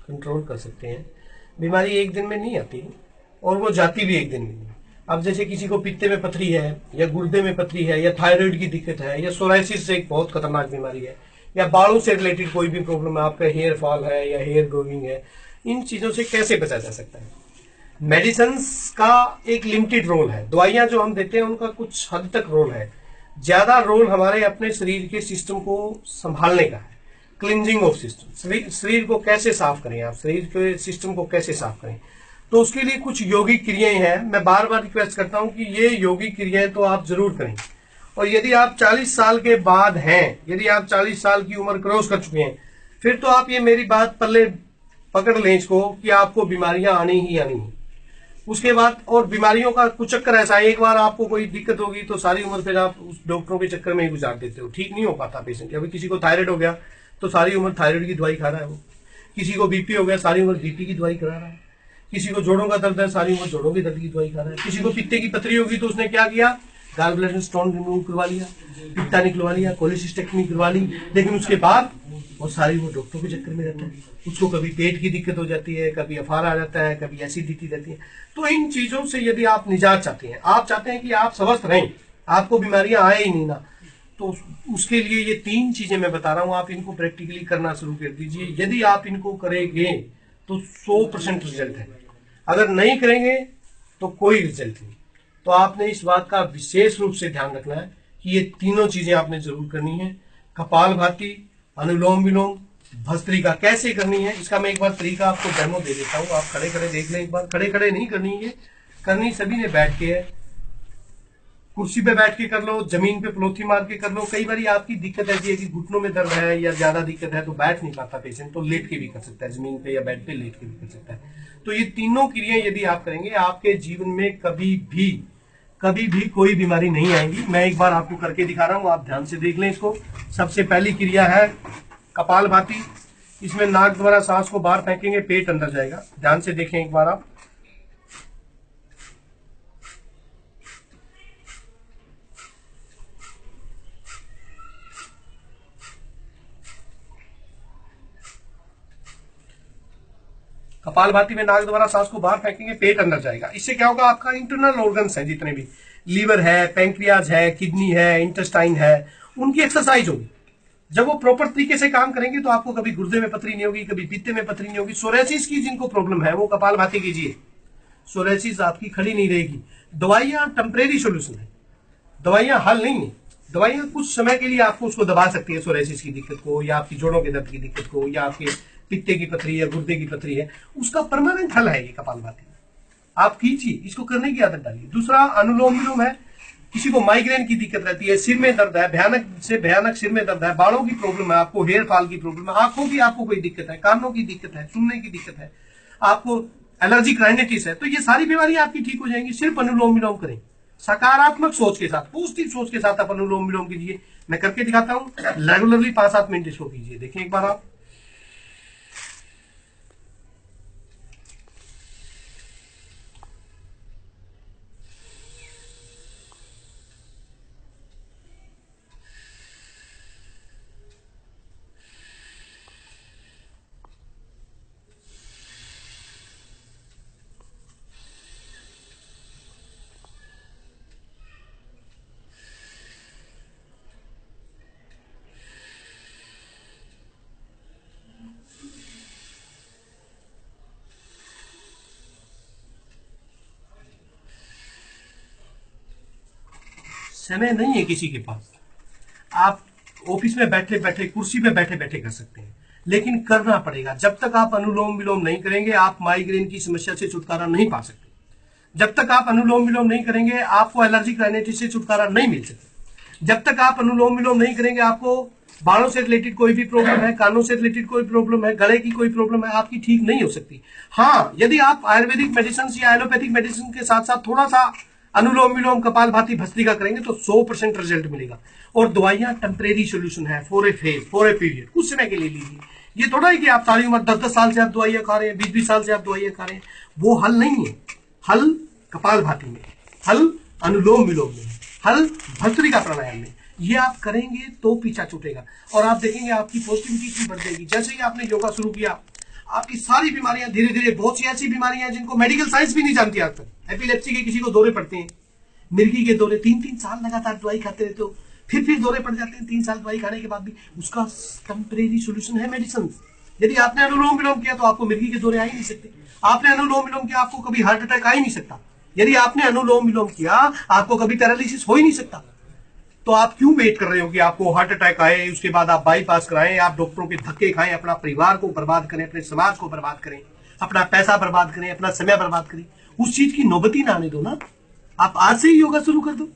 Control कर सकते हैं। बीमारी एक दिन में नहीं आती और वो जाती भी एक दिन में नहीं। अब जैसे किसी को पित्ते में पथरी है या गुर्दे में पथरी है या थायराइड की दिक्कत है या सोराइसिस एक बहुत खतरनाक बीमारी है या बालों से रिलेटेड कोई भी प्रॉब्लम है, आपका हेयर फॉल है या हेयर ग्रोइंग है, इन चीजों से कैसे बचा जा सकता है? मेडिसिन का एक लिमिटेड रोल है, दवाइयां जो हम देते हैं उनका कुछ हद तक रोल है, ज्यादा रोल हमारे अपने शरीर के सिस्टम को संभालने का है। क्लिनजिंग ऑफ सिस्टम, शरीर को कैसे साफ करें, आप शरीर के सिस्टम को कैसे साफ करें, तो उसके लिए कुछ योगिक क्रियाएं हैं। मैं बार बार रिक्वेस्ट करता हूं कि ये योगिक क्रियाएं तो आप जरूर करें। और यदि आप 40 साल के बाद हैं, यदि आप 40 साल की उम्र क्रॉस कर चुके हैं, फिर तो आप ये मेरी बात पल्ले पकड़ लें इसको कि आपको बीमारियां आनी ही आनी है। उसके बाद और बीमारियों का कुछ चक्कर ऐसा है, एक बार आपको कोई दिक्कत होगी तो सारी उम्र फिर आप उस डॉक्टरों के चक्कर में ही गुजार देते हो, ठीक नहीं हो पाता पेशेंट। अभी किसी को थायराइड हो गया तो सारी उम्र थायराइड की दवाई खा रहा है वो, किसी को बीपी हो गया सारी उम्र बीपी की दवाई करा रहा है, किसी को जोड़ों का दर्द है सारी उम्र जोड़ों के दर्द की दवाई खा रहा है, किसी को पित्ते की पथरी होगी तो उसने क्या किया, गाल ब्लैडर स्टोन रिमूव करवा लिया, पित्ता निकलवा लिया, कोलिसिस्टेक्टमी करवा ली, लेकिन उसके बाद और सारी वो डॉक्टरों के चक्कर में रहता है। उसको कभी पेट की दिक्कत हो जाती है, कभी अफार आ जाता है, कभी एसिडिटी रहती है। तो इन चीजों से यदि आप निजात चाहते हैं, आप चाहते हैं कि आप स्वस्थ रहें, आपको बीमारियां आए ही नहीं ना, तो उसके लिए ये 3 चीजें मैं बता रहा हूं, आप इनको प्रैक्टिकली करना शुरू कर दीजिए। यदि आप इनको करेंगे तो 100% रिजल्ट है, अगर नहीं करेंगे तो कोई रिजल्ट नहीं। तो आपने इस बात का विशेष रूप से ध्यान रखना है कि ये तीनों चीजें आपने जरूर करनी है। कपालभाति, अनुलोम विलोम, भस्त्रिका कैसे करनी है इसका मैं एक बार तरीका आपको डेमो दे देता हूं। आप खड़े खड़े देख लें एक बार। खड़े खड़े नहीं करनी है, करनी सभी ने बैठ के है। कुर्सी पे बैठ के कर लो, जमीन पे पलोथी मार के कर लो। कई बार आपकी दिक्कत ऐसी है कि घुटनों में दर्द है या ज्यादा दिक्कत है तो बैठ नहीं पाता पेशेंट, तो लेट के भी कर सकता है, जमीन पे या बेड पे लेट के भी कर सकता है। तो ये तीनों क्रियाएं यदि आप करेंगे, आपके जीवन में कभी भी कोई बीमारी नहीं आएगी। मैं एक बार आपको करके दिखा रहा हूं, आप ध्यान से देख लें इसको। सबसे पहली क्रिया है कपालभाति। इसमें नाक द्वारा सांस को बाहर फेंकेंगे, पेट अंदर जाएगा। ध्यान से देखें एक बार आप। कपालभाति में नाक द्वारा सांस को बाहर फेंकेंगे, पेट अंदर जाएगा। इससे क्या होगा, आपका इंटरनल ऑर्गन्स है जितने भी, लीवर है, पैंक्रियाज है, किडनी है, इंटेस्टाइन है, उनकी एक्सरसाइज होगी। जब वो प्रॉपर तरीके से काम करेंगे तो आपको कभी गुर्दे में पथरी नहीं होगी, कभी पित्ते में पथरी नहीं होगी। सोरेसिस की जिनको प्रॉब्लम है वो कपालभाति कीजिए, सोरेसिस आपकी खड़ी नहीं रहेगी। दवाइयां टेम्परेरी सोल्यूशन है, दवाइयां हल नहीं है। दवाइयां कुछ समय के लिए आपको उसको दबा सकती है, सोरेसिस की दिक्कत को या आपकी जोड़ों के दर्द की दिक्कत को या आपके पित्ते की पथरी या गुर्दे की पथरी है, उसका परमानेंट हल है ये कपालभाति। आप कीजिए, इसको करने की आदत डालिए। दूसरा अनुलोम विलोम है। किसी को माइग्रेन की दिक्कत रहती है, सिर में दर्द है, भयानक से भयानक सिर में दर्द है, बालों की प्रॉब्लम है, आपको हेयर फॉल की प्रॉब्लम है, आंखों की आपको कोई दिक्कत है, कानों की दिक्कत है, सुनने की दिक्कत है, आपको एलर्जिक राइनाइटिस है, तो ये सारी बीमारियां आपकी ठीक हो जाएंगी सिर्फ अनुलोम विलोम करें। सकारात्मक सोच के साथ, पॉजिटिव सोच के साथ आप अनुलोम विलोम कीजिए। मैं करके दिखाता हूं, रेगुलरली 5-7 मिनट इसको कीजिए। देखिए एक बार आप। समय नहीं है किसी के पास, आप ऑफिस में बैठे बैठे, कुर्सी पे बैठे बैठे कर सकते हैं, लेकिन करना पड़ेगा। जब तक आप अनुलोम विलोम नहीं करेंगे आप माइग्रेन की समस्या से छुटकारा नहीं पा सकते। जब तक आप अनुलोम विलोम नहीं करेंगे आपको एलर्जिक राइनाइटिस से छुटकारा नहीं मिल सकता। जब तक आप अनुलोम विलोम नहीं करेंगे आपको बालों से रिलेटेड कोई भी प्रॉब्लम है, कानों से रिलेटेड कोई प्रॉब्लम है, गले की कोई प्रॉब्लम है, आपकी ठीक नहीं हो सकती। हाँ, यदि आप आयुर्वेदिक मेडिसिन या एलोपैथिक मेडिसिन के साथ साथ थोड़ा सा अनुलोम विलोम, कपालभाति, भस्त्रिका करेंगे तो 100% रिजल्ट मिलेगा। और दवाइयां टेम्परेरी सोल्यूशन है, for A phase, for a period, कुछ समय के लिए लीजिए। ये थोड़ा है कि आप सारी उम्र 10-10 साल से आप दवाइयां खा रहे हैं, 20-20 साल से आप दवाइयां खा रहे हैं, वो हल नहीं है। हल कपालभाति में, हल अनुलोम विलोम में, हल भस्त्रिका प्राणायाम में। ये आप करेंगे तो पीछा छूटेगा और आप देखेंगे आपकी पॉजिटिविटी बढ़ जाएगी। जैसे ही आपने योगा शुरू किया आपकी सारी बीमारियां धीरे धीरे, बहुत सी ऐसी बीमारियां जिनको मेडिकल साइंस भी नहीं जानती आज तक। एपिलेप्सी के किसी को दौरे पड़ते हैं, मिर्गी के दौरे, 3-3 साल लगातार दवाई खाते रहते हो, फिर दौरे पड़ जाते हैं 3 साल दवाई खाने के बाद भी। उसका टेम्परेरी सोल्यूशन है मेडिसिन। यदि आपने अनुलोम विलोम किया तो आपको मिर्गी के दौरे आ ही नहीं सकते। आपने अनुलोम विलोम किया, आपको कभी हार्ट अटैक आ ही नहीं सकता। यदि आपने अनुलोम विलोम किया, आपको कभी पैरालिसिस हो ही नहीं सकता। तो आप क्यों वेट कर रहे हो कि आपको हार्ट अटैक आए, उसके बाद आप बाईपास कराएं, आप डॉक्टरों के धक्के खाएं, अपना परिवार को बर्बाद करें, अपने समाज को बर्बाद करें, अपना पैसा बर्बाद करें, अपना समय बर्बाद करें? उस चीज की नौबत ही ना आने दो ना। आप आज से ही योगा शुरू कर दो।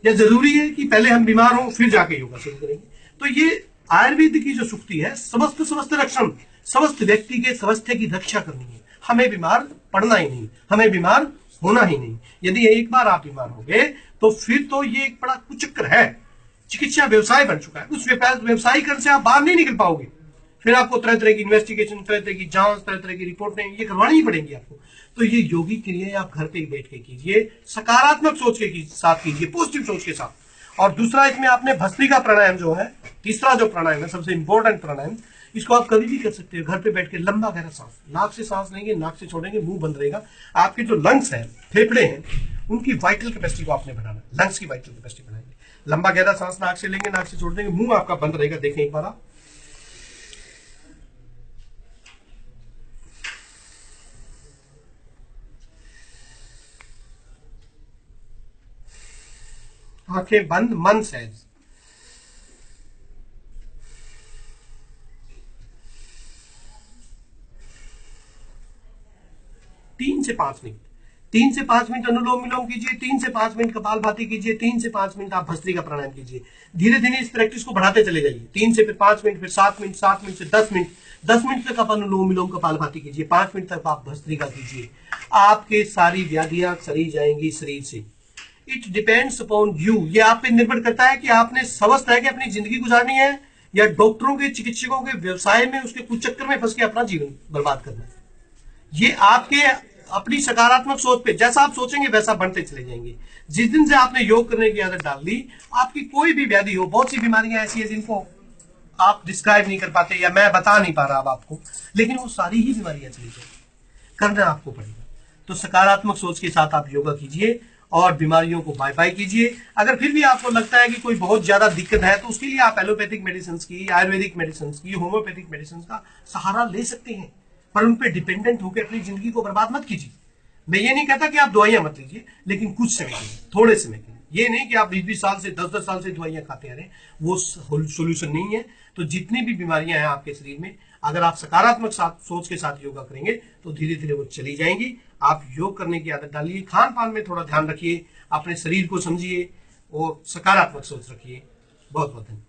या जरूरी है कि पहले हम बीमार हों फिर जाके योगा शुरू करेंगे? तो ये आयुर्वेद की जो सुक्ति है, समस्त रक्षण, समस्त व्यक्ति के स्वास्थ्य की रक्षा करनी है। हमें बीमार पड़ना ही नहीं, हमें बीमार होना ही नहीं। यदि एक बार आप बीमार हो गए तो फिर तो ये एक बड़ा कुचक्र है, चिकित्सा व्यवसाय बन चुका है। उस व्यवसायीकरण से आप बाहर नहीं निकल पाओगे। फिर आपको तरह तरह की इन्वेस्टिगेशन, तरह तरह की जांच, तरह तरह की रिपोर्टें ये करवानी ही पड़ेंगी आपको। तो ये योगिक क्रियाएं आप घर पे बैठ के कीजिए, सकारात्मक सोच के साथ कीजिए, पॉजिटिव सोच के साथ। और दूसरा, इसमें आपने भस्त्रिका प्राणायाम जो है, तीसरा जो प्राणायाम है, सबसे इंपॉर्टेंट प्राणायाम, इसको आप कभी भी कर सकते हो घर पे बैठ के। लंबा गहरा सांस, नाक से सांस लेंगे, नाक से छोड़ेंगे, मुंह बंद रहेगा। आपके जो लंग्स है, फेफड़े हैं, उनकी वाइटल कैपेसिटी को आपने बढ़ाना है। लंग्स की वाइटल कैपेसिटी बढ़ाएंगे। लंबा गहरा सांस नाक से लेंगे, नाक से छोड़ देंगे, मुंह आपका बंद रहेगा। देखें एक बार आप, आंखें बंद, मन सहज। 3 से 5 मिनट, 3 से 5 मिनट अनुलोम विलोम कीजिए, 3 से 5 मिनट कपालभाति कीजिए, 3 से 5 मिनट आप भस्त्रिका प्राणायाम कीजिए। धीरे धीरे इस प्रैक्टिस को बढ़ाते चले जाइए। 3 से फिर 5 मिनट, फिर 7 मिनट, 7 मिनट से 10 मिनट, 10 मिनट तक आप अनुलोम विलोम कपालभाति कीजिए, 5 मिनट तक आप भस्त्रिका कीजिए। आपके सारी व्याधियां चली जाएंगी शरीर से। It depends upon you. ये आप पे निर्भर करता है कि आपने स्वस्थ रह के अपनी जिंदगी गुजारनी है या डॉक्टरों के, चिकित्सकों के व्यवसाय में, उसके कुचक्कर में फंस के अपना जीवन बर्बाद करना है। ये आपके अपनी सकारात्मक सोच पे, जैसा आप सोचेंगे वैसा बनते चले जाएंगे। जिस दिन से आपने योग करने की आदत डाल ली, आपकी कोई भी व्याधि हो, बहुत सी बीमारियां ऐसी है जिनको आप डिस्क्राइब नहीं कर पाते या मैं बता नहीं पा रहा अब आपको, लेकिन वो सारी ही बीमारियां चली जाएंगी। करना आपको पड़ेगा। तो सकारात्मक सोच के साथ आप योगा कीजिए और बीमारियों को बाय बाय कीजिए। अगर फिर भी आपको लगता है कि कोई बहुत ज्यादा दिक्कत है, तो उसके लिए आप एलोपैथिक मेडिसिन की, आयुर्वेदिक मेडिसिन की, होम्योपैथिक मेडिसिन का सहारा ले सकते हैं, पर उन पर डिपेंडेंट होकर अपनी जिंदगी को बर्बाद मत कीजिए। मैं ये नहीं कहता कि आप दवाइयां मत लीजिए, लेकिन कुछ समय के लिए, थोड़े समय के लिए। ये नहीं कि आप 20-20 साल से, 10-10 साल से दवाइयां खाते आ रहे हैं, वो सोल्यूशन नहीं है। तो जितनी भी बीमारियां हैं आपके शरीर में, अगर आप सकारात्मक सोच के साथ योगा करेंगे तो धीरे धीरे वो चली जाएंगी। आप योग करने की आदत डालिए, खान पान में थोड़ा ध्यान रखिए, अपने शरीर को समझिए और सकारात्मक सोच रखिए। बहुत बहुत धन्यवाद।